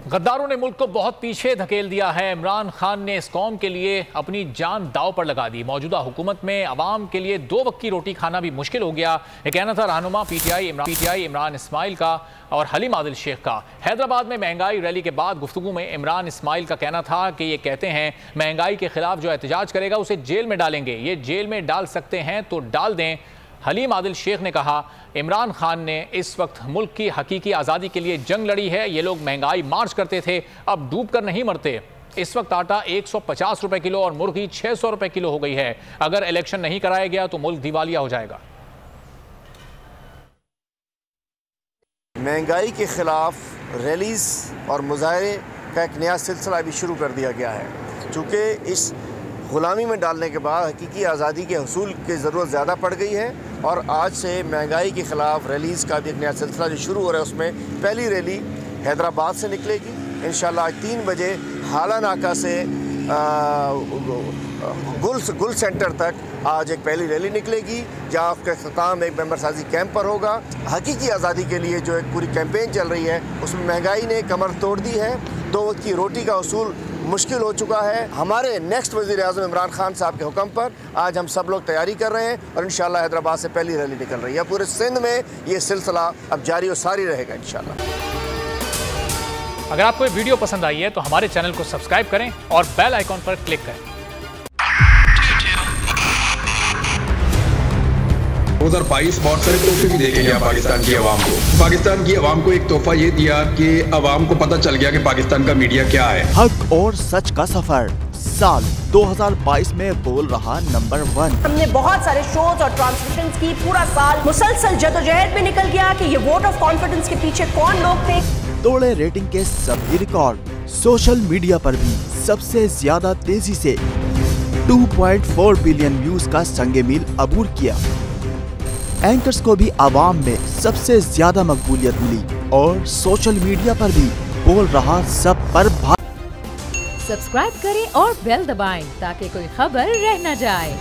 गद्दारों ने मुल्क को बहुत पीछे धकेल दिया है। इमरान खान ने इस कौम के लिए अपनी जान दांव पर लगा दी। मौजूदा हुकूमत में अवाम के लिए 2 वक्त की रोटी खाना भी मुश्किल हो गया। ये कहना था रहनुमा पीटीआई इमरान इस्माइल का और हलीम आदिल शेख का। हैदराबाद में महंगाई रैली के बाद गुफ्तगू में इमरान इस्माइल का कहना था कि ये कहते हैं महंगाई के खिलाफ जो एहतजाज करेगा उसे जेल में डालेंगे। ये जेल में डाल सकते हैं तो डाल दें। हलीम आदिल शेख ने कहा इमरान खान ने इस वक्त मुल्क की हकीकी आज़ादी के लिए जंग लड़ी है। ये लोग महंगाई मार्च करते थे, अब डूब कर नहीं मरते। इस वक्त आटा 150 रुपए किलो और मुर्गी 600 रुपए किलो हो गई है। अगर इलेक्शन नहीं कराया गया तो मुल्क दिवालिया हो जाएगा। महंगाई के खिलाफ रैलीज और मुजाहरे का एक नया सिलसिला भी शुरू कर दिया गया है। चूँकि इस ग़ुलामी में डालने के बाद हकीकी आज़ादी के हसूल की ज़रूरत ज़्यादा पड़ गई है और आज से महंगाई के ख़िलाफ़ रैलीज़ का भी एक नया सिलसिला जो शुरू हो रहा है, उसमें पहली रैली हैदराबाद से निकलेगी। इंशाल्लाह आज 3 बजे हाला नाका से गुल सेंटर तक आज एक पहली रैली निकलेगी, जहाँ उसका इख्तिताम एक मेंबर साजी कैंप पर होगा। हकीकी आज़ादी के लिए जो एक पूरी कैंपेन चल रही है, उसमें महंगाई ने कमर तोड़ दी है। 2 वक्त की रोटी का उसूल मुश्किल हो चुका है। हमारे नेक्स्ट वज़ीर आज़म इमरान खान साहब के हुक्म पर आज हम सब लोग तैयारी कर रहे हैं और इंशाल्लाह हैदराबाद से पहली रैली निकल रही है। पूरे सिंध में ये सिलसिला अब जारी और सारी रहेगा इंशाल्लाह। अगर आपको ये वीडियो पसंद आई है तो हमारे चैनल को सब्सक्राइब करें और बेल आइकॉन पर क्लिक करें। 2022 बहुत सारे तोहफे भी देके गया पाकिस्तान की आवाम को। पाकिस्तान की आवाम को एक तोहफा ये दिया कि आवाम को पता चल गया कि पाकिस्तान का मीडिया क्या है। हक और सच का सफर साल 2022 में बोल रहा नंबर 1। हमने बहुत सारे शोज और ट्रांसमिशंस की। पूरा साल मुसलसल जदोजहद में निकल गया कि ये वोट ऑफ कॉन्फिडेंस के पीछे कौन लोग थे। तोड़े रेटिंग के सभी रिकॉर्ड। सोशल मीडिया पर भी सबसे ज्यादा तेजी से 2.4 बिलियन व्यूज का संगे मील अबूर किया। एंकर्स को भी आवाम में सबसे ज्यादा मकबूलियत मिली और सोशल मीडिया पर भी बोल रहा सब पर सब्सक्राइब करें और बेल दबाएं ताकि कोई खबर रह न जाए।